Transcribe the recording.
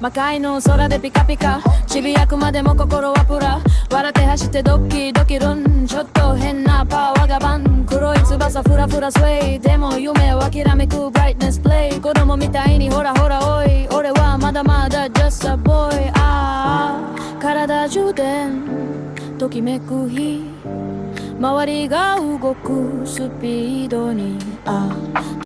魔界の空でピカピカちびやくまでも心はプラ笑って走ってドキドキルンちょっと変なパワーがバン黒い翼フラフラスウェイでも夢を諦めくブライトネスプレイ子供みたいにほらほらおい俺はまだまだ just a boy 体充電ときめく日周りが動くスピードに